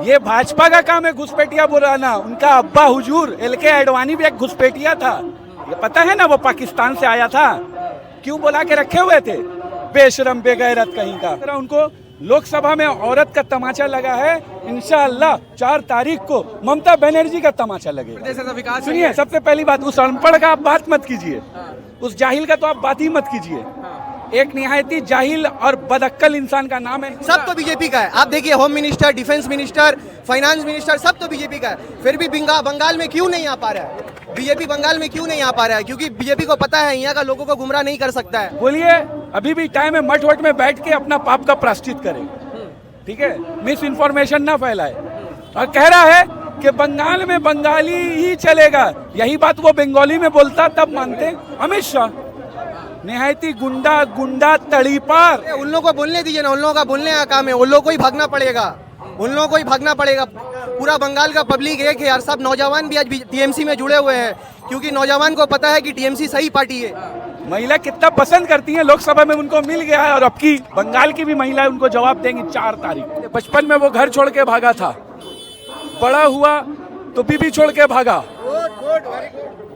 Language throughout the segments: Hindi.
ये भाजपा का काम है घुसपैठिया बुलाना। उनका अब्बा हुजूर एलके आडवाणी भी एक घुसपैठिया था, ये पता है ना, वो पाकिस्तान से आया था, क्यों बुला के रखे हुए थे, बेशरम बेगैरत कहीं का। उनको लोकसभा में औरत का तमाचा लगा है, इंशाअल्लाह 4 तारीख को ममता बनर्जी का तमाचा लगेगा। सुनिए, सबसे पहली बात, उस अनपढ़ का आप बात मत कीजिए, उस जाहिल का तो आप बात ही मत कीजिए। एक निहायती जाहिल और बदअक्कल इंसान का नाम है। सब तो बीजेपी का है। आप देखिए, home minister, defence minister, finance minister, सब तो बीजेपी का है। फिर भी बंगाल में क्यों नहीं आ पा रहा है? बीजेपी बंगाल में क्यों नहीं आ पा रहा है? क्योंकि बीजेपी को पता है यहाँ का लोगों को गुमराह नहीं कर सकता है। बोलिए, अभी भी टाइम है, मठ वट में बैठ के अपना पाप का प्रायश्चित करे, ठीक है, मिस इन्फॉर्मेशन ना फैलाए। और कह रहा है कि बंगाल में बंगाली ही चलेगा, यही बात वो बंगाली में बोलता तब मानते। अमित शाह निहायती गुंडा तड़ीपार। उन लोगों को बोलने दीजिए ना, उन लोगों का बोलने का काम है, उन लोगों को ही भागना पड़ेगा, उन लोगों को ही भागना पड़ेगा। पूरा बंगाल का पब्लिक एक है यार, सब नौजवान भी आज टीएमसी में जुड़े हुए हैं, क्योंकि नौजवान को पता है कि टीएमसी सही पार्टी है। महिला कितना पसंद करती है, लोकसभा में उनको मिल गया है, और अब की बंगाल की भी महिला उनको जवाब देंगी 4 तारीख। बचपन में वो घर छोड़ के भागा था, बड़ा हुआ तो बीबी छोड़ के भागा,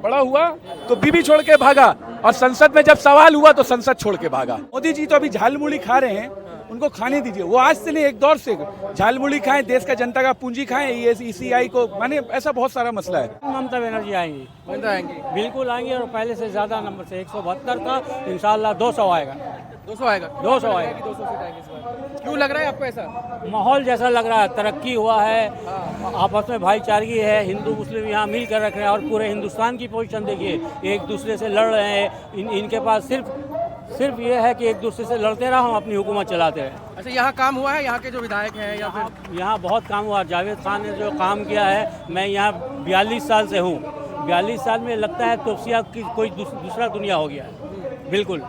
बड़ा हुआ तो बीबी छोड़ के भागा, और संसद में जब सवाल हुआ तो संसद छोड़ के भागा। मोदी जी तो अभी झालमुड़ी खा रहे हैं, उनको खाने दीजिए। वो आज से नहीं, एक दौर से झालमुड़ी खाएं, देश का जनता का पूंजी खाएं, ईसीआई को, माने ऐसा बहुत सारा मसला है। ममता बनर्जी आएंगी, बिल्कुल आएंगी, और पहले से ज्यादा नंबर से 172 था, इंशाल्लाह 200 आएगा। 200 आएगा। 200 आएगा। 200 सीट आएगी इस बार। क्यों लग रहा है आपको ऐसा? माहौल जैसा लग रहा है, तरक्की हुआ है, आपस में भाईचारगी है, हिंदू मुस्लिम यहाँ मिल कर रख रहे हैं, और पूरे हिंदुस्तान की पोजीशन देखिए, एक दूसरे से लड़ रहे हैं। इनके पास सिर्फ ये है कि एक दूसरे से लड़ते रहो, हम अपनी हुकूमत चलाते रहे। अच्छा, यहाँ काम हुआ है, यहाँ के जो विधायक हैं या फिर? यहाँ बहुत काम हुआ। जावेद खान ने जो काम किया है, मैं यहाँ 42 साल से हूँ, 42 साल में लगता है तोसिया की कोई दूसरा दुनिया हो गया है, बिल्कुल।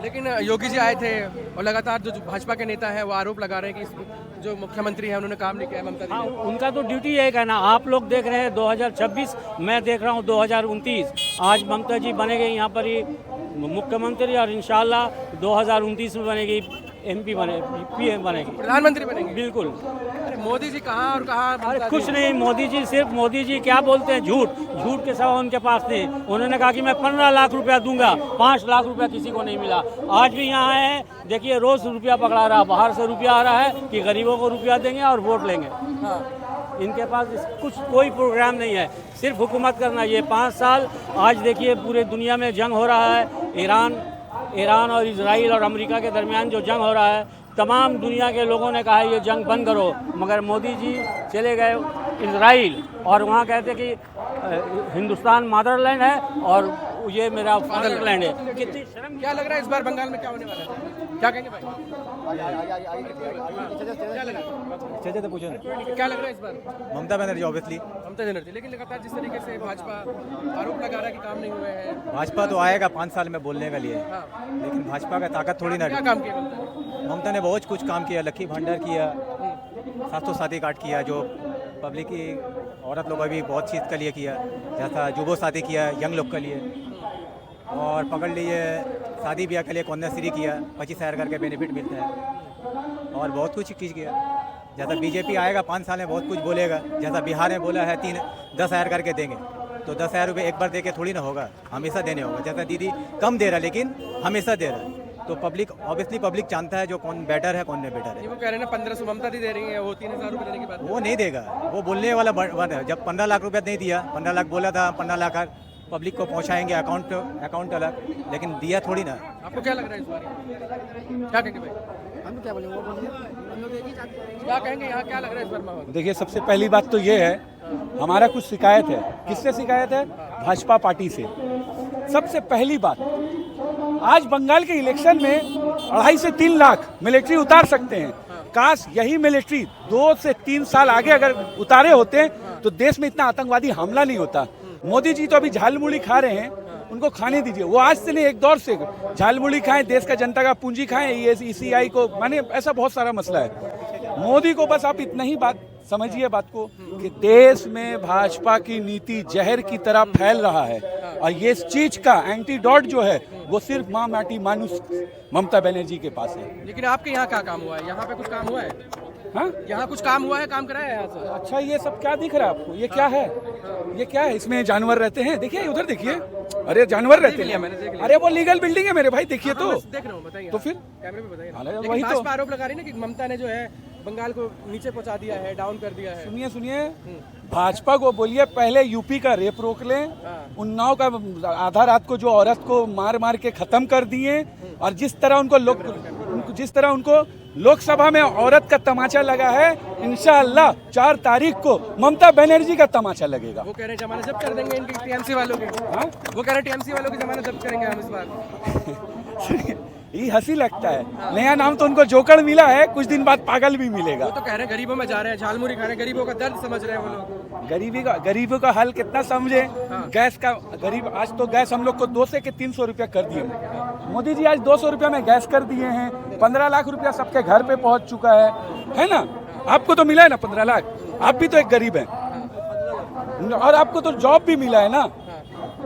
लेकिन योगी जी आए थे और लगातार जो भाजपा के नेता हैं वो आरोप लगा रहे हैं कि जो मुख्यमंत्री हैं उन्होंने काम नहीं किया। ममता जी, हाँ, उनका तो ड्यूटी है कहना। आप लोग देख रहे हैं 2026, मैं देख रहा हूँ 2029। आज ममता जी बनेंगे यहाँ पर ही मुख्यमंत्री, और इंशाल्लाह 2029 में बनेगी MP PM बनेगी, प्रधानमंत्री बनेंगे, बिल्कुल। अरे मोदी जी कहाँ और कहाँ? अरे कुछ नहीं, मोदी जी क्या बोलते हैं, झूठ के सिवा उनके पास नहीं। उन्होंने कहा कि मैं 15 लाख रुपया दूंगा, 5 लाख रुपया किसी को नहीं मिला। आज भी यहाँ है, देखिए रोज रुपया पकड़ा रहा, बाहर से रुपया आ रहा है कि गरीबों को रुपया देंगे और वोट लेंगे। इनके पास कोई प्रोग्राम नहीं है, सिर्फ हुकूमत करना। ये 5 साल, आज देखिए पूरे दुनिया में जंग हो रहा है, ईरान और इजराइल और अमेरिका के दरमियान जो जंग हो रहा है, तमाम दुनिया के लोगों ने कहा है ये जंग बंद करो, मगर मोदी जी चले गए इजराइल, और वहाँ कहते कि हिंदुस्तान मदरलैंड है और ये मेरा फादरलैंड है। कितनी शर्म। क्या लग रहा है इस बार बंगाल में क्या होने वाला है? क्या कहेंगे भाई? क्या पूछो क्या लग रहा है इस बार? ममता बनर्जी ऑब्वियसली। ममता बनर्जी, लेकिन लगातार जिस तरीके से भाजपा आरोप लगा रहा है कि काम नहीं हुए हैं। भाजपा तो आएगा 5 साल में बोलने के लिए, लेकिन भाजपा का ताकत थोड़ी ना। क्या काम किया ममता ने बहुत कुछ काम किया, लक्की भंडार किया, 700 कार्ड किया, जो पब्लिक की औरत लोगों भी बहुत चीज़ के लिए किया, जैसा जुबो शादी किया यंग लोग के लिए, और पकड़ लीजिए शादी ब्याह के लिए कन्याश्री किया, 25,000 करके बेनिफिट मिलता है, और बहुत कुछ चीज़ किया। जैसा बीजेपी आएगा 5 साल में बहुत कुछ बोलेगा, जैसा बिहार में बोला है 10,000 करके देंगे, तो 10,000 रुपये एक बार दे के थोड़ी ना होगा, हमेशा देने होगा। जैसा दीदी कम दे रहा है लेकिन हमेशा दे रहा है, तो पब्लिक ऑब्वियसली पब्लिक जानता है जो कौन बेटर है कौन नहीं बेटर है। वो कह रहे हैं 1500 ममता दी दे रही है, वो 3,000 रुपये देने की बात। वो नहीं देगा, वो बोलने वाला बात है। जब 15 लाख रुपया नहीं दिया, 15 लाख बोला था, 15 लाख पब्लिक को पहुंचाएंगे अकाउंट अलग, लेकिन दिया थोड़ी ना। आपको क्या लग रहा है इस बार? क्या कहेंगे भाई? हम क्या बोलेंगे, वो बोलिए। क्या कहेंगे, यहाँ क्या लग रहा है इस बार माहौल? देखिए, सबसे पहली बात तो ये है, हमारा कुछ शिकायत है। किससे शिकायत है? भाजपा पार्टी से। सबसे पहली बात, आज बंगाल के इलेक्शन में 2.5 से 3 लाख मिलिट्री उतार सकते हैं। काश यही मिलिट्री 2 से 3 साल आगे अगर उतारे होते तो देश में इतना आतंकवादी हमला नहीं होता। मोदी जी तो अभी झालमुड़ी खा रहे हैं, उनको खाने दीजिए। वो आज से नहीं, एक दौर से झालमुड़ी खाएं, देश का जनता का पूंजी खाएं, ईसीआई को, माने ऐसा बहुत सारा मसला है। मोदी को बस आप इतना ही बात समझिए बात को कि देश में भाजपा की नीति जहर की तरह फैल रहा है, और ये चीज का एंटीडोट जो है वो सिर्फ माँ माटी मानुस ममता बनर्जी के पास है। लेकिन आपके यहाँ क्या काम हुआ है? यहाँ पे कुछ काम हुआ है? हाँ? यहाँ कुछ काम हुआ है, काम कराया है यहाँ से? अच्छा, ये सब क्या दिख रहा है आपको? ये क्या है? ये क्या है? इसमें जानवर रहते हैं? देखिए उधर देखिए, अरे जानवर रहते हैं। अरे वो लीगल बिल्डिंग है मेरे भाई, देखिए तो। देख रहा हूँ, बताइए। तो फिर कैमरे पे बताइए। अरे लेकिन वही तो। भाजपा आरोप लगा रही है ना कि ममता ने जो है बंगाल को नीचे पहुंचा दिया है, डाउन कर दिया है। सुनिए सुनिए, भाजपा को बोलिए पहले यूपी का रेप रोक लें, उन्नाव का आधा रात को जो औरत को मार मार के खत्म कर दिए, और जिस तरह उनको लोकसभा में औरत का तमाचा लगा है, इंशाअल्लाह 4 तारीख को ममता बनर्जी का तमाचा लगेगा। वो कह रहे हैं जमानत जब्त कर देंगे इनकी, टीएमसी वालों की। हाँ? वो कह रहे हैं टीएमसी वालों की जमानत जब्त करेंगे हम इस बार। ये हंसी लगता है। नया नाम तो उनको जोकर मिला है, कुछ दिन बाद पागल भी मिलेगा। वो तो कह रहे हैं गरीबों में जा रहे हैं, झालमुरी खा रहे हैं, गरीबों का दर्द समझ रहे हैं वो लोग। गरीबी का हल कितना समझे? गैस का गरीब, आज तो गैस हम लोग को 200 के 300 रुपया कर दिए। मोदी जी आज 200 रुपया में गैस कर दिए हैं। 15 लाख रुपया सबके घर पे पहुंच चुका है ना? आपको तो मिला है ना 15 लाख, आप भी तो एक गरीब हैं, और आपको तो जॉब भी मिला है ना,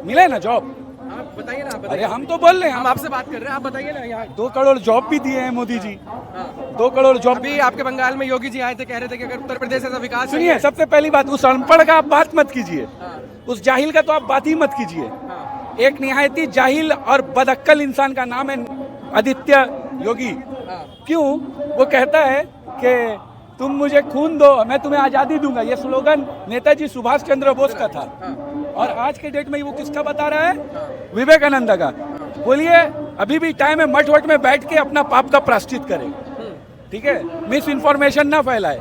मिला है ना जॉब? आप बताइए ना, आप अरे बताइए। हम तो बोल रहे हैं, हम आपसे बात कर रहे हैं, आप बताइए ना। यहाँ 2 करोड़ जॉब भी दिए हैं मोदी जी, 2 करोड़ जॉब। अभी आपके बंगाल में योगी जी आए थे, कह रहे थे कि अगर उत्तर प्रदेश ऐसा विकास सुनिए, सबसे पहली बात, उस अनपढ़ का आप बात मत कीजिए, उस जाहिल का तो आप बात ही मत कीजिए। एक निहायती जाहिल और बदअक्कल इंसान का नाम है आदित्य योगी। क्यों? वो कहता है कि तुम मुझे खून दो, मैं तुम्हें आजादी दूंगा। ये स्लोगन नेताजी सुभाष चंद्र बोस का था, और आज के डेट में वो किसका बता रहा है? विवेकानंद का। बोलिए, अभी भी टाइम है मठ वट में बैठ के अपना पाप का प्रायश्चित करे, ठीक है? मिस इन्फॉर्मेशन ना फैलाए।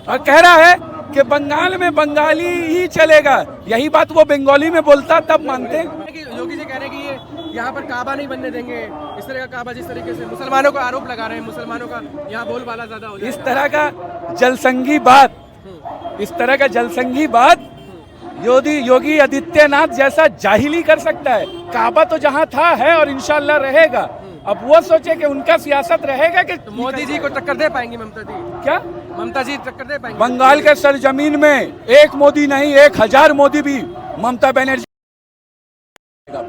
और कह रहा है कि बंगाल में बंगाली ही चलेगा। यही बात वो बंगाली में बोलता तब मानते। योगी जी कह रहे हैं कि ये यहाँ पर काबा नहीं बनने देंगे, इस तरह का काबा, जिस तरीके से मुसलमानों का आरोप लगा रहे हैं, मुसलमानों का यहाँ बोलबाला ज्यादा हो जाएगा। इस तरह का जलसंगी बात योगी आदित्यनाथ जैसा जाहिल ही कर सकता है। काबा तो जहाँ था है और इंशाल्लाह रहेगा। अब वो सोचे कि उनका सियासत रहेगा कि तो मोदी जी को टक्कर दे पाएंगी ममता जी? क्या ममता जी टक्कर दे पाएंगी? बंगाल के सरजमीन में एक मोदी नहीं, 1000 मोदी भी ममता बनर्जी,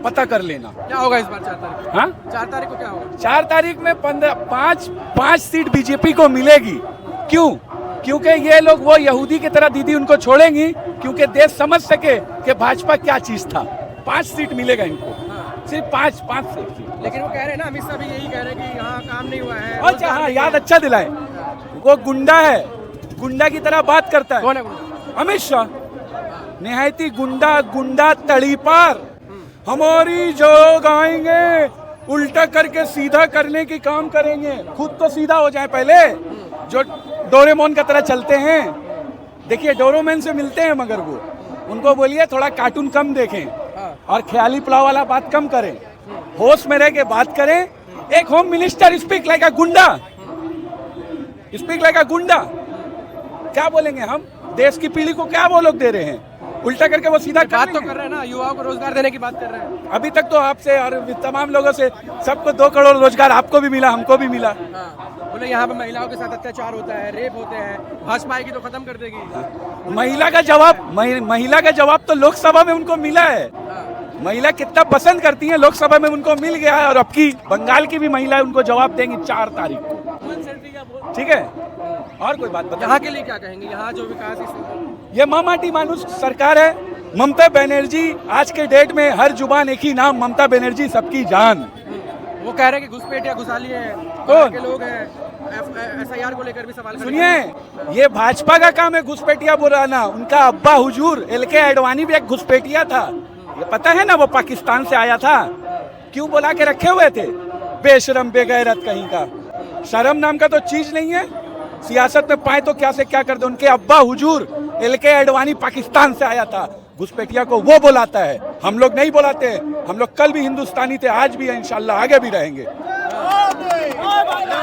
पता कर लेना। क्या होगा इस बार 4 तारीख को? हाँ, 4 तारीख को क्या होगा? 4 तारीख में 5 सीट बीजेपी को मिलेगी। क्यों? क्योंकि ये लोग वो यहूदी की तरह दीदी उनको छोड़ेंगी, क्योंकि देश समझ सके कि भाजपा क्या चीज था। 5 सीट मिलेगा इनको, सिर्फ 5 सीट। लेकिन वो कह रहे हैं ना, अमित शाह भी यही कह रहे हैं कि यहाँ काम नहीं हुआ है। अच्छा, हाँ, याद अच्छा दिलाए। वो गुंडा है, गुंडा की तरह बात करता है। कौन है गुंडा? अमित शाह निहायती गुंडा तड़ीपार। हमारी जो आएंगे उल्टा करके सीधा करने की काम करेंगे, खुद तो सीधा हो जाए पहले। जो डोरेमोन की तरह चलते हैं, देखिए डोरेमोन से मिलते हैं, मगर वो उनको बोलिए थोड़ा कार्टून कम देखें और ख्याली पुलाव वाला बात कम करें, होश में रह के बात करें। एक होम मिनिस्टर स्पीक लाइक अ गुंडा। क्या बोलेंगे हम? देश की पीढ़ी को क्या वो लोग दे रहे हैं? उल्टा करके वो सीधा बात तो कर रहे हैं ना, युवाओं को रोजगार देने की बात कर रहे हैं। अभी तक तो आपसे और तमाम लोगों से सबको 2 करोड़ रोजगार आपको भी मिला, हमको भी मिला। बोले यहाँ पे महिलाओं के साथ अत्याचार होता है, रेप होते हैं, भाजपा आएगी तो खत्म कर देगी। महिला का जवाब तो लोकसभा में उनको मिला है। महिला कितना पसंद करती है, लोकसभा में उनको मिल गया है। और अब की बंगाल की भी महिला उनको जवाब देंगी 4 तारीख को, ठीक है? और कोई बात यहाँ के लिए क्या कहेंगे? यहाँ जो विकास, ये मामाटी मानुष सरकार है। ममता बनर्जी आज के डेट में हर जुबान एक ही नाम, ममता बनर्जी सबकी जान। वो कह रहे हैं कि घुसपैठिया घुसाली है, कौन के लोग हैं, SIR को लेकर भी सवाल। सुनिए, ये भाजपा का काम है घुसपैठिया बुलाना। उनका अब्बा हुजूर LK आडवाणी भी एक घुसपैठिया था, ये पता है ना? वो पाकिस्तान से आया था, क्यों बुला के रखे हुए थे? बेशरम बेगैरत कहीं का। शर्म नाम का तो चीज नहीं है। सियासत में पाए तो क्या से क्या कर दे। उनके अब्बा हुजूर LK आडवाणी पाकिस्तान से आया था, घुसपैठिया को वो बुलाता है, हम लोग नहीं बुलाते। हम लोग कल भी हिंदुस्तानी थे, आज भी है, इंशाल्लाह आगे भी रहेंगे।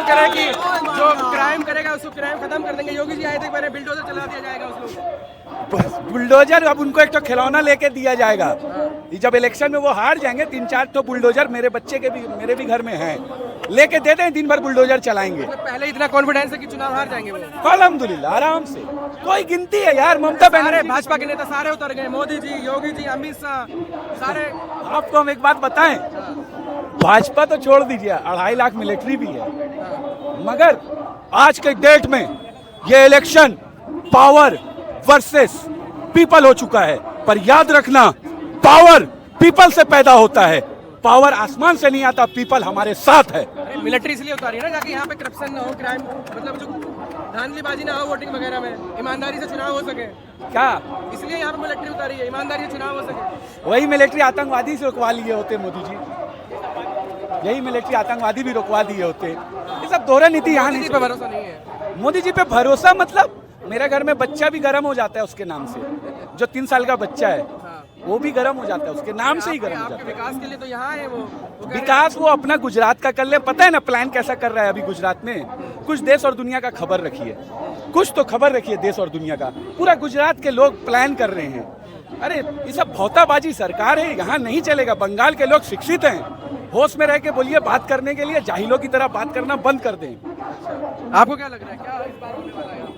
कह रहे हैं कि जो क्राइम करेगा उसको क्राइम खत्म कर देंगे। योगी जी आए थे, मैंने बुलडोजर चला दिया जाएगा उसको। बुलडोजर अब उनको एक तो खिलौना लेके दिया जाएगा। जब इलेक्शन में वो हार जाएंगे, 3-4 तो बुलडोजर मेरे बच्चे के भी, मेरे भी घर में हैं, लेके दे दें, दिन भर बुलडोजर चलाएंगे। पहले इतना कॉन्फिडेंस है कि चुनाव हार जाएंगे वो। अल्हम्दुलिल्लाह, आराम से, कोई गिनती है यार। ममता बनर्जी, भाजपा के नेता सारे उतर गए, मोदी जी, योगी जी, अमित शाह, सारे। आपको हम एक बात बताएं, भाजपा तो छोड़ दीजिए, 2.5 लाख मिलिट्री भी है, मगर आज के डेट में ये इलेक्शन पावर वर्सेस पीपल हो चुका है, पर याद रखना पावर पीपल से पैदा होता है, पावर आसमान से नहीं आता, पीपल हमारे साथ है। मिलिट्री इसलिए उतारी है ना ताकि यहाँ पे करप्शन ना हो, क्राइम मतलब जो धांधलीबाजी ना हो वोटिंग वगैरह में, ईमानदारी से चुनाव हो सके, क्या इसलिए यहाँ पे मिलिट्री उतारी है, ईमानदारी से चुनाव हो सके। वही मिलिट्री आतंकवादी से रुकवा लिए होते मोदी जी, यही मिलिट्री आतंकवादी भी रुकवा दिए होते। ये सब दोहरा नीति यहाँ मोदी नहीं जी पे भरोसा नहीं है। मोदी जी पे भरोसा मतलब मेरे घर में बच्चा भी गर्म हो जाता है उसके नाम से, जो 3 साल का बच्चा है वो भी गर्म हो जाता है उसके नाम से ही गर्म हो आपके जाता है। विकास के लिए तो यहाँ है वो कह रहे हैं- विकास वो अपना गुजरात का कर ले, पता है ना प्लान कैसा कर रहा है अभी गुजरात में। कुछ देश और दुनिया का खबर रखिए, कुछ तो खबर रखिए देश और दुनिया का। पूरा गुजरात के लोग प्लान कर रहे हैं। अरे ये सब भौताबाजी सरकार है, यहाँ नहीं चलेगा। बंगाल के लोग शिक्षित हैं, होश में रह के बोलिए, बात करने के लिए जाहिलों की तरह बात करना बंद कर दें। आपको क्या लग रहा है, क्या इस बार होने वाला है,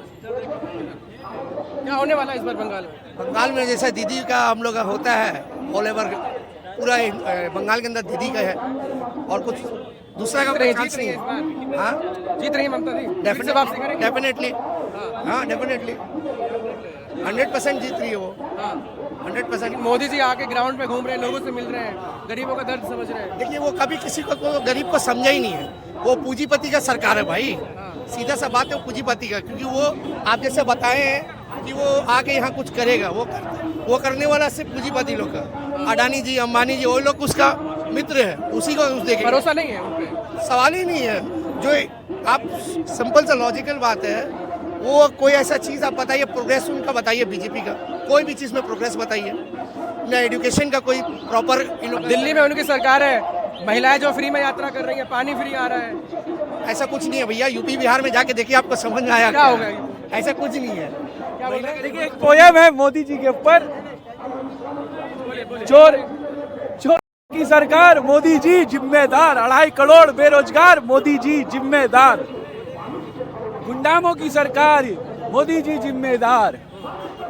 क्या होने वाला है इस बार बंगाल में? बंगाल में जैसा दीदी का हम लोग का होता है ऑल ओवर पूरा बंगाल के अंदर दीदी का है और कुछ दूसरा का कोई चांस नहीं है। हाँ जीत रही है ममता दी, फिर से वापसी करेंगी? डेफिनेटली, हाँ डेफिनेटली 100% जीत रही है वो, हाँ। 100%। मोदी जी आके ग्राउंड पे घूम रहे हैं, लोगों से मिल रहे हैं, गरीबों का दर्द समझ रहे हैं। देखिए वो कभी किसी को गरीब को समझा ही नहीं है। वो पूंजीपति का सरकार है भाई, सीधा सा बात है, वो पूंजीपति का। क्योंकि वो आप जैसे बताए हैं कि वो आके यहाँ कुछ करेगा, वो करने वाला सिर्फ पूंजीपति लोग का, अडानी जी, अंबानी जी, वो लोग उसका मित्र है, उसी को देखेंगे। भरोसा नहीं है उन पे। सवाल ही नहीं है। जो आप सिंपल सा लॉजिकल बात है, वो कोई ऐसा चीज़ आप बताइए, प्रोग्रेस उनका बताइए, बीजेपी का कोई भी चीज़ में प्रोग्रेस बताइए ना, एजुकेशन का कोई प्रॉपर। दिल्ली में उनकी सरकार है, महिलाएं जो फ्री में यात्रा कर रही है, पानी फ्री आ रहा है। ऐसा कुछ नहीं है भैया, यूपी बिहार में जाके देखिए, आपको समझ में आया क्या होगा? ऐसा कुछ नहीं है। क्या बोल रहे हैं? देखिए एक पोयम है मोदी जी के ऊपर, चोर चोर की सरकार मोदी जी जिम्मेदार, 2.5 करोड़ बेरोजगार मोदी जी जिम्मेदार, गुंडामों की सरकार मोदी जी जिम्मेदार,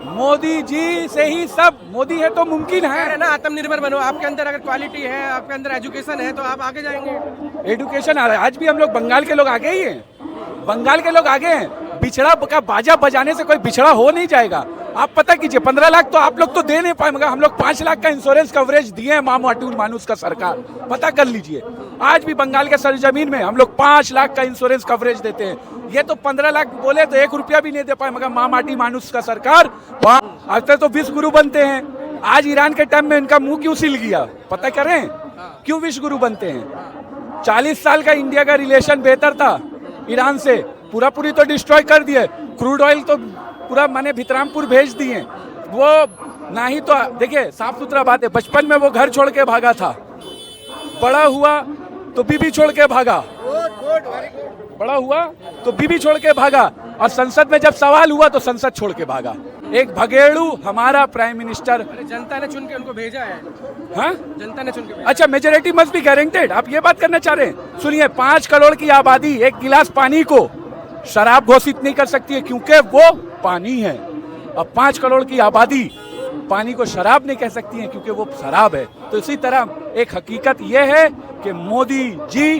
मोदी जी से ही सब, मोदी है तो मुमकिन कह रहे है। हैं ना आत्मनिर्भर बनो, आपके अंदर अगर क्वालिटी है, आपके अंदर एजुकेशन है तो आप आगे जाएंगे। एडुकेशन आ रहा है, आज भी हम लोग बंगाल के लोग आगे ही हैं, बंगाल के लोग आगे हैं। बिछड़ा का बाजा बजाने से कोई बिछड़ा हो नहीं जाएगा। आप पता कीजिए 15 लाख तो आप लोग तो दे नहीं पाए, मगर हम लोग 5 लाख का इंश्योरेंस कवरेज दिए हैं मामूल मानुस का सरकार, पता कर लीजिए। आज भी बंगाल के सरजमीन में हम लोग 5 लाख का इंश्योरेंस कवरेज देते हैं। ये तो 15 लाख बोले तो 1 रुपया भी नहीं दे पाए, मगर माटी मानुस का सरकार आज तक तो विश्व गुरु बनते हैं। आज ईरान के टाइम में इनका मुंह क्यों सिल गया पता करें, क्यों विश्व गुरु बनते हैं? 40 साल का इंडिया का रिलेशन बेहतर था ईरान से, पूरी तो डिस्ट्रॉय कर दिए। क्रूड ऑयल तो पूरा माने भितरामपुर भेज दिए। वो ना ही तो देखिए साफ सुथरा बात है, बचपन में वो घर छोड़ के भागा था, बड़ा हुआ तो बीबी छोड़ के भागा, बड़ा हुआ तो बीबी छोड़ के भागा, और संसद में जब सवाल हुआ तो संसद छोड़ के भागा। एक भगेड़ू हमारा प्राइम मिनिस्टर। अरे जनता ने चुन के उनको भेजा है। हाँ जनता ने चुन के भेजा। अच्छा, मेजोरिटी मस्ट बी गारंटेड, आप ये बात करना चाह रहे हैं? सुनिए, 5 करोड़ की आबादी 1 गिलास पानी को शराब घोषित नहीं कर सकती है, क्योंकि वो पानी है। अब 5 करोड़ की आबादी पानी को शराब नहीं कह सकती है, क्योंकि वो शराब है। तो इसी तरह एक हकीकत यह है कि मोदी जी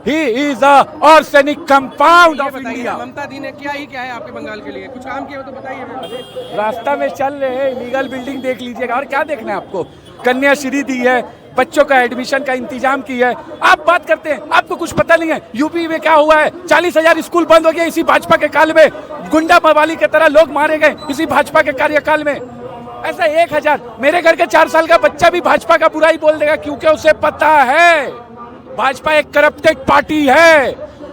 ही इज आर्सेनिक कंपाउंड ऑफ बताइए, इंडिया। ममता दी ने क्या है आपके बंगाल के लिए? कुछ काम किया हो तो बताइए। रास्ता में चल रहे हैं, इलीगल बिल्डिंग देख लीजिएगा, और क्या देखना है आपको? कन्याश्री दी है, बच्चों का एडमिशन का इंतजाम किया है। आप बात करते हैं, आपको कुछ पता नहीं है। यूपी में क्या हुआ है? 40,000 स्कूल बंद हो गए इसी भाजपा के काल में, गुंडा मवाली की तरह लोग मारे गए इसी भाजपा के कार्यकाल में। ऐसा 1000, मेरे घर के 4 साल का बच्चा भी भाजपा का बुराई बोल देगा, क्योंकि उसे पता है भाजपा एक करप्टेड पार्टी है।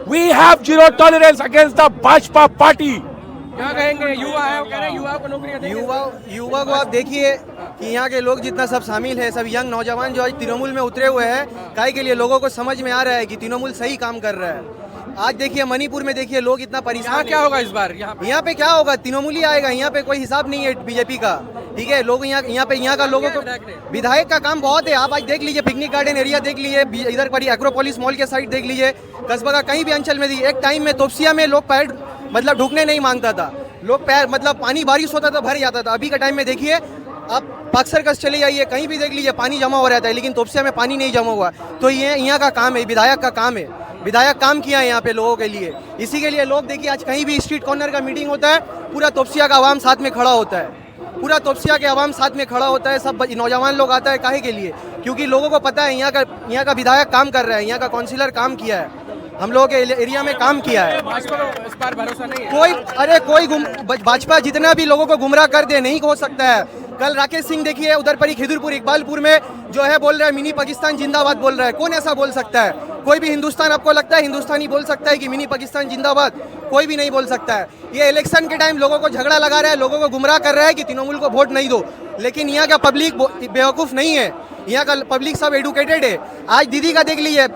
We have zero tolerance against the Bhajpa party. क्या कहेंगे? युवा है, वो कह रहे हैं युवाओं को नौकरियां देंगे। युवा को आप देखिए कि यहाँ के लोग जितना सब शामिल है, सब यंग नौजवान जो आज तृणमूल में उतरे हुए हैं, काहे के लिए लोगों को समझ में आ रहा है कि तृणमूल सही काम कर रहा है। आज देखिए मणिपुर में देखिए लोग इतना परेशान यहाँ क्या होगा इस बार? यहाँ पे क्या होगा? तृणमूल ही आएगा। यहाँ पे कोई हिसाब नहीं है बीजेपी का, ठीक है। लोग यहाँ का लोगों को विधायक का काम बहुत है। आप आज देख लीजिए, पिकनिक गार्डन एरिया देख लीजिए, इधर पर एक्रोपोलिस मॉल के साइड देख लीजिए, कस्बा का कहीं भी अंचल में दी। एक टाइम में तोपसिया में लोग पैर मतलब ढुकने नहीं मांगता था, लोग पैर मतलब पानी बारिश होता था भर जाता था। अभी का टाइम में देखिए आप बक्सर कस चले जाइए, कहीं भी देख लीजिए पानी जमा हो रहता है, लेकिन तोपसिया में पानी नहीं जमा हुआ। तो ये यहाँ का काम है, विधायक का काम है। विधायक काम किया है यहाँ पे लोगों के लिए। इसी के लिए लोग देखिए आज कहीं भी स्ट्रीट कॉर्नर का मीटिंग होता है, पूरा तोपसिया का आवाम साथ में खड़ा होता है, पूरा तोपसिया के आवाम साथ में खड़ा होता है। सब नौजवान लोग आता है काहे के लिए? क्योंकि लोगों को पता है यहाँ का विधायक काम कर रहा है, यहाँ का काउंसिलर काम किया है, हम लोगों के एरिया में काम किया है। भाजपा को इस बार भरोसा नहीं है। कोई भाजपा जितना भी लोगों को गुमराह कर दे नहीं हो सकता है। कल राकेश सिंह देखिए उधर पर ही खिदुरपुर इकबालपुर में जो है बोल रहा है मिनी पाकिस्तान जिंदाबाद बोल रहा है। कौन ऐसा बोल सकता है? कोई भी हिंदुस्तान आपको लगता है हिंदुस्तानी बोल सकता है कि मिनी पाकिस्तान जिंदाबाद? कोई भी नहीं बोल सकता है। ये इलेक्शन के टाइम लोगों को झगड़ा लगा रहा है, लोगों को गुमराह कर रहा है कि तृणमूल को वोट नहीं दो। लेकिन यहाँ का पब्लिक बेवकूफ़ नहीं है, यहाँ का पब्लिक सब एडुकेटेड है। आज दीदी का देख लीजिए,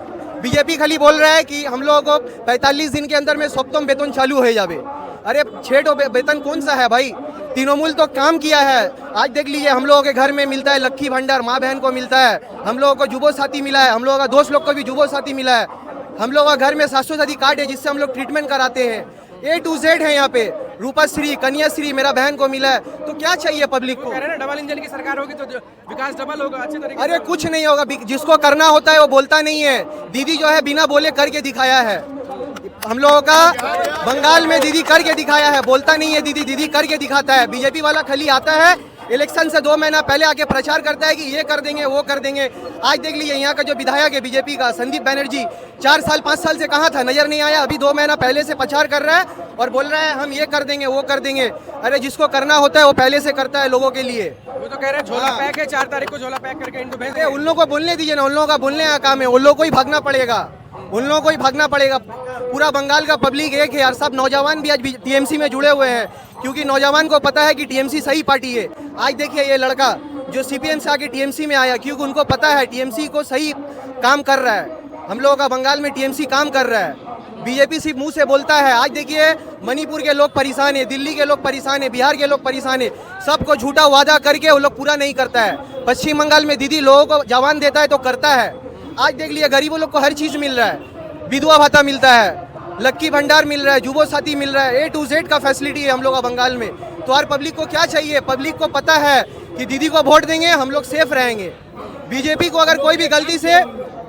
बीजेपी खाली बोल रहा है कि हम लोगों को 45 दिन के अंदर में सप्तम वेतन चालू हो जावे। अरे 6 वेतन कौन सा है भाई? तृणमूल तो काम किया है। आज देख लीजिए हम लोगों के घर में मिलता है लक्की भंडार, माँ बहन को मिलता है, हम लोगों को जुबो साथी मिला है, हम लोगों का दोस्त लोग को भी जुबो साथी मिला है, हम लोगों का घर में स्वास्थ्य साथी कार्ड है जिससे हम लोग ट्रीटमेंट कराते हैं। A to Z है यहाँ पे, रूपाश्री कन्याश्री मेरा बहन को मिला है। तो क्या चाहिए पब्लिक को? कह रहे हैं ना डबल इंजन की सरकार होगी तो विकास डबल होगा अच्छे तरीके से। अरे कुछ नहीं होगा, जिसको करना होता है वो बोलता नहीं है। दीदी जो है बिना बोले करके दिखाया है। हम लोगों का बंगाल में दीदी करके दिखाया है, बोलता नहीं है दीदी, दीदी करके दिखाता है। बीजेपी वाला खाली आता है इलेक्शन से 2 महीना पहले आके प्रचार करता है कि ये कर देंगे वो कर देंगे। आज देख लीजिए यहाँ का जो विधायक है बीजेपी का संदीप बैनर्जी 4 साल 5 साल से कहाँ था, नजर नहीं आया। अभी 2 महीना पहले से प्रचार कर रहा है और बोल रहा है हम ये कर देंगे वो कर देंगे। अरे जिसको करना होता है वो पहले से करता है लोगों के लिए। वो तो कह रहे हैं झोला पैक है, 4 तारीख को झोला पैक करके इनको भेज अरे उन लोगों को बोलने दीजिए ना, उन लोगों का बोलने का काम है, उन लोगों को ही भागना पड़ेगा, उन लोगों को ही भागना पड़ेगा। पूरा बंगाल का पब्लिक एक है यार, सब नौजवान भी आज टीएमसी में जुड़े हुए हैं क्योंकि नौजवान को पता है कि टीएमसी सही पार्टी है। आज देखिए ये लड़का जो सीपीएम से आके टीएमसी में आया क्योंकि उनको पता है टीएमसी को सही काम कर रहा है। हम लोगों का बंगाल में टीएमसी काम कर रहा है, बीजेपी सिर्फ मुंह से बोलता है। आज देखिए मणिपुर के लोग परेशान है, दिल्ली के लोग परेशान है, बिहार के लोग परेशान है, सबको झूठा वादा करके वो लोग पूरा नहीं करता है। पश्चिम बंगाल में दीदी लोगों को जवान देता है तो करता है। आज देख लिया गरीबों लोग को हर चीज़ मिल रहा है, विधवा भाता मिलता है, लक्की भंडार मिल रहा है, जुबो साथी मिल रहा है, A to Z का फैसिलिटी है हम लोग का बंगाल में। तो यार पब्लिक को क्या चाहिए? पब्लिक को पता है कि दीदी को वोट देंगे हम लोग सेफ रहेंगे। बीजेपी को अगर कोई भी गलती से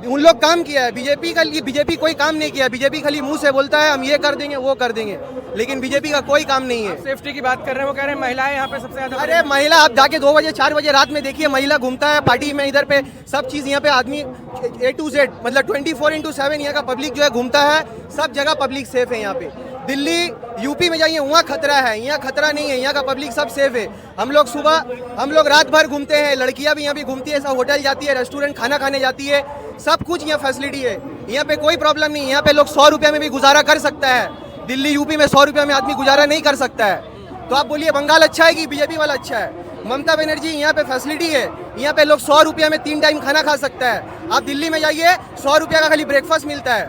उन लोग काम किया है, बीजेपी कोई काम नहीं किया। बीजेपी खाली मुंह से बोलता है हम ये कर देंगे वो कर देंगे, लेकिन बीजेपी का कोई काम नहीं है। सेफ्टी की बात कर रहे हैं, वो कह रहे हैं महिलाएं यहाँ पे सबसे ज्यादा। अरे महिला आप जाके 2 बजे 4 बजे रात में देखिए, महिला घूमता है पार्टी में, इधर पे सब चीज़ यहाँ पे आदमी A to Z मतलब 24/7 यहाँ का पब्लिक जो है घूमता है। सब जगह पब्लिक सेफ है यहाँ पे। दिल्ली यूपी में जाइए वहाँ खतरा है, यहाँ खतरा नहीं है, यहाँ का पब्लिक सब सेफ है। हम लोग रात भर घूमते हैं, लड़कियाँ भी यहाँ भी घूमती है, सब होटल जाती है, रेस्टोरेंट खाना खाने जाती है, सब कुछ यहाँ फैसिलिटी है। यहाँ पे कोई प्रॉब्लम नहीं है। यहाँ पे लोग 100 रुपये में भी गुजारा कर सकता है, दिल्ली यूपी में 100 रुपये में आदमी गुजारा नहीं कर सकता है। तो आप बोलिए बंगाल अच्छा है कि बीजेपी वाला अच्छा है? ममता बनर्जी यहाँ पे फैसिलिटी है, यहाँ पे लोग 100 रुपये में 3 टाइम खाना खा सकता है। आप दिल्ली में जाइए 100 रुपये का खाली ब्रेकफास्ट मिलता है,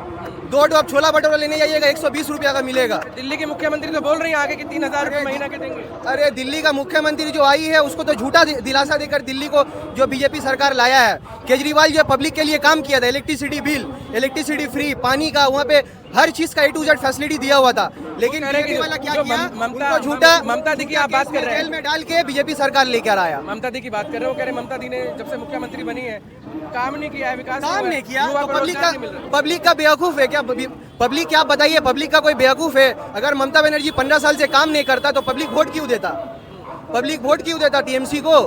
2 आप छोला भटूरा लेने जाइएगा 120 रुपये का मिलेगा। दिल्ली के मुख्यमंत्री तो बोल रही है आगे कि 3000 रुपये महीना के देंगे। अरे दिल्ली का मुख्यमंत्री जो आई है उसको तो झूठा दिलासा देकर दिल्ली को जो बीजेपी सरकार लाया है। केजरीवाल जो पब्लिक के लिए काम किया था, इलेक्ट्रिसिटी बिल, इलेक्ट्रिसिटी फ्री, पानी का वहाँ पे हर चीज का A to Z फैसिलिटी दिया हुआ था। लेकिन बीजेपी वाला क्या किया? उनको झूठा ममता दी की आप बात कर रहे हैं, जेल में डाल के बीजेपी सरकार लेकर आया। ममता दी की बात कर रहे हो, कह रहे हैं ममता दी ने जब से मुख्यमंत्री बनी है काम नहीं किया है, विकास काम नहीं किया युवा तो को पब्लिक रोजगार नहीं मिल रहा। पब्लिक का बेवकूफ है क्या? पब्लिक क्या बताइए, पब्लिक का कोई बेवकूफ है? अगर ममता बनर्जी 15 साल से काम नहीं करता तो पब्लिक वोट क्यों देता? पब्लिक वोट क्यों देता टीएमसी को?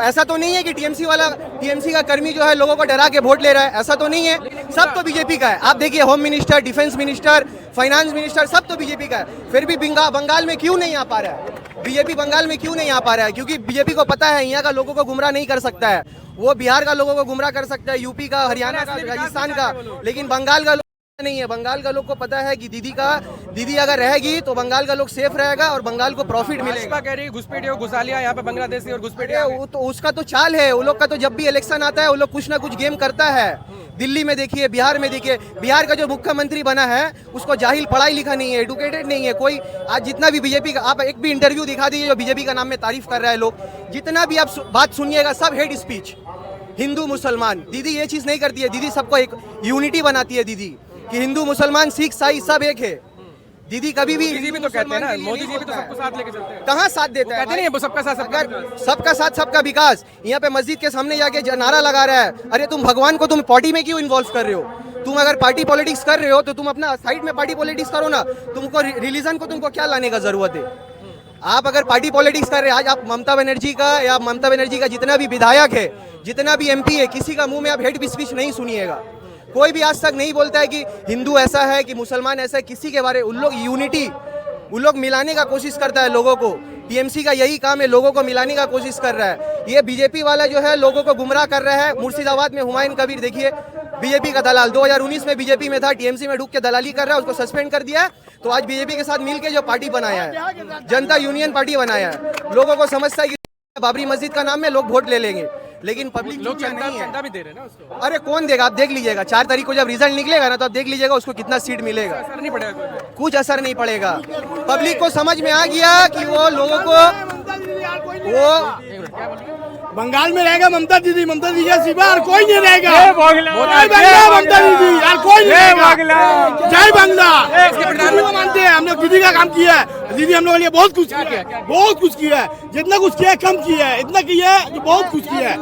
ऐसा तो नहीं है कि टीएमसी का कर्मी जो है लोगों को डरा के वोट ले रहा है, ऐसा तो नहीं है। सब तो बीजेपी का है। आप देखिए home minister, defence minister, finance minister सब तो बीजेपी का है। फिर भी बंगाल में क्यों नहीं आ पा रहा है? बीजेपी बंगाल में क्यों नहीं आ पा रहा है? क्योंकि बीजेपी को पता है यहाँ का लोगों को गुमराह नहीं कर सकता है। वो बिहार का लोगों को गुमराह कर सकता है, यूपी का, हरियाणा का, राजस्थान का, लेकिन बंगाल का नहीं है। बंगाल का लोग को पता है कि दीदी अगर रहेगी तो बंगाल का लोग सेफ रहेगा और बंगाल को प्रॉफिट मिलेगा। कह रही है घुसपैठियों घुसा लिया यहाँ पे बांग्लादेशी और घुसपैठिया। वो तो उसका तो चाल है, वो लोग का तो जब भी इलेक्शन आता है वो लोग कुछ ना कुछ गेम करता है। दिल्ली में देखिए, बिहार में देखिए, बिहार का जो मुख्यमंत्री बना है उसको जाहिल, पढ़ाई लिखा नहीं है, एडुकेटेड नहीं है कोई। आज जितना भी बीजेपी का आप एक भी इंटरव्यू दिखा दीजिए जो बीजेपी का नाम में तारीफ कर रहा है लोग, जितना भी आप बात सुनिएगा सब हेड स्पीच, हिंदू मुसलमान। दीदी ये चीज नहीं करती है, दीदी सबको एक यूनिटी बनाती है दीदी, कि हिंदू मुसलमान सिख ईसाई सब एक है। दीदी कभी भी मोदी जी भी तो कहते हैं ना, मोदी जी भी तो सबको साथ लेके चलते हैं। कहाँ साथ देता है? कहते नहीं है सबका साथ सबका साथ सबका विकास। यहाँ पे मस्जिद के सामने जाके नारा लगा रहा है, अरे तुम भगवान को तुम पार्टी में क्यों इन्वॉल्व कर रहे हो? तुम अगर पार्टी पॉलिटिक्स कर रहे हो तो तुम अपना साइड में पार्टी पॉलिटिक्स करो ना, तुमको रिलीजन को तुमको क्या लाने का जरूरत है? आप अगर पार्टी पॉलिटिक्स कर रहे हैं, आज आप ममता बनर्जी का या ममता बनर्जी का जितना भी विधायक है, जितना भी एमपी है, किसी का मुंह में आप हेट स्पीच नहीं सुनिएगा। कोई भी आज तक नहीं बोलता है कि हिंदू ऐसा है कि मुसलमान ऐसा है, किसी के बारे, उन लोग यूनिटी, उन लोग मिलाने का कोशिश करता है लोगों को। टीएमसी का यही काम है, लोगों को मिलाने का कोशिश कर रहा है। ये बीजेपी वाला जो है लोगों को गुमराह कर रहा है। मुर्शिदाबाद में हुमायूं कबीर देखिए, बीजेपी का दलाल 2019 में बीजेपी में था, टीएमसी में ढुक के दलाली कर रहा है, उसको सस्पेंड कर दिया है। तो आज बीजेपी के साथ मिलके जो पार्टी बनाया है, जनता यूनियन पार्टी बनाया है, लोगों को समझता है कि बाबरी मस्जिद का नाम में लोग वोट ले लेंगे, लेकिन पब्लिक लोग चुप नहीं है। चंदा भी दे रहे हैं ना उसको, अरे कौन देगा? आप देख लीजिएगा 4 तारीख को जब रिजल्ट निकलेगा ना, तो आप देख लीजिएगा उसको कितना सीट मिलेगा। असर नहीं पड़ेगा कोई भी। कुछ असर नहीं पड़ेगा। पब्लिक को समझ में आ गया कि वो लोगों को वो बंगाल में रहेगा ममता दीदी के सिवा और कोई नहीं रहेगा। जय बांग्ला, जय बांग्ला ममता दीदी, यार कोई नहीं जय रहेगा। बांग्ला। जय बांग्ला। दीदी को मानते हैं, हम लोग दीदी का काम किया है। दीदी हम लोग के लिए बहुत कुछ किया है, बहुत कुछ किया है। जितना कुछ किया है कम किया है, इतना किया है कि बहुत कुछ किया है।